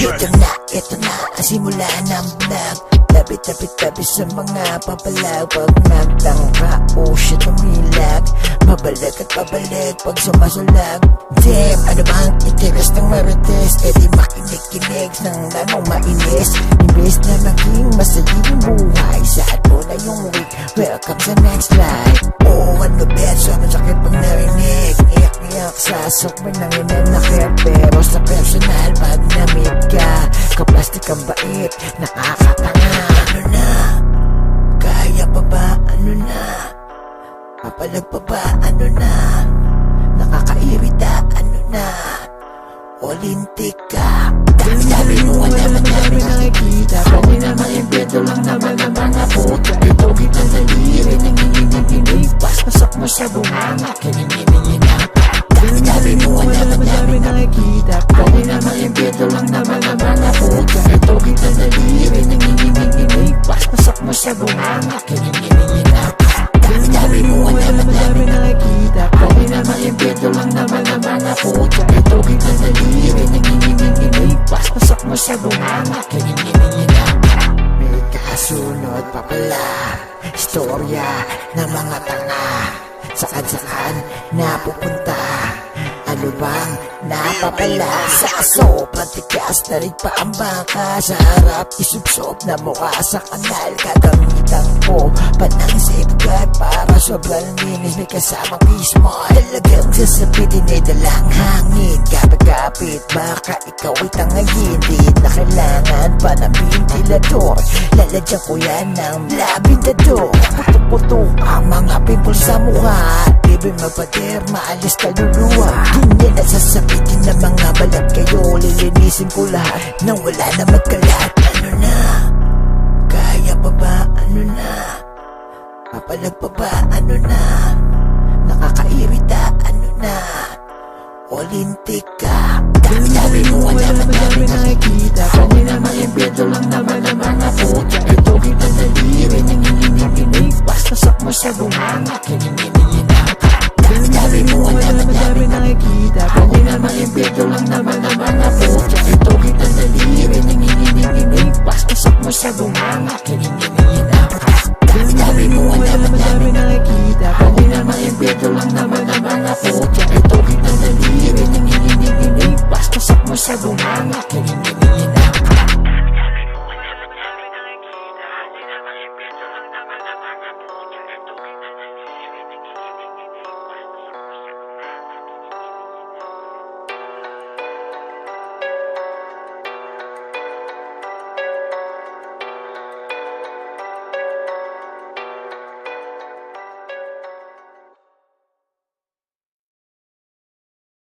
Ito na ang simula ng vlog. Lapit sa mga papalag. Pag nagtangka, oh shit, umilag. Mabalik at pabalik pag sumasulag. Damn, ano bang interes ng marites? E di makinig-kinig ng lamang mainis. Imbes na maging masaling buhay, saan mo na yung week? Welcome sa next life. Oh, ano bet, sobrang sakit pag narinig. Iyak-iyak sa sokmer ng inanakit. Pero sa personal, pag na-meet ka, kaplastik ang bait, nakakatanga. Ano na? Kaya pa ba? Ano na? Papalag pa ba? Ano na? Nakakairita? Ano na? Olintik ka. Dami mo alam, dami nakikita. Pwede na maimbento lang naman ang mga puta. Ito kita daliri, nanginginig. Pasasak mo sa bunganga, kininginig na. Dami mo alam, dami nakikita. Pwede na maimbento lang naman ang mga puta. Ito kita daliri, nanginginig. Pasasak mo sa bunganga, kininginig na. Dami mo alam, dami nakikita. Pwede na maimbento lang naman ang mga puta. Ito kita daliri, nanginginig. Pasasak mo sa bunganga, kininginig na. May kasunod pa pala, istorya ng mga tanga. Saan napupunta? Ano bang napapala? Sa sobrang tigas na rin pa ang baka. Sa harap isubsob na mukha sa kanal. Gagamitan ko panang safeguard para sobrang linis. May kasamang pismol. Talagang sasabitin ay dalang hangin. Kapit-kapit baka ikaw ay tangayin. Di na kailangan pa ng ventilador. Lalagyan ko yan ng labindador. Putok-putok ang mga pimples sa mukha. Ibig mapader, maalis kaluluwa. Ganyan at sasabitin ng mga balat kayo. Lilinisin ko lahat nang wala na magkalat. Ano na? Kaya pa ba? Ano na? Papalag pa ba? Ano na?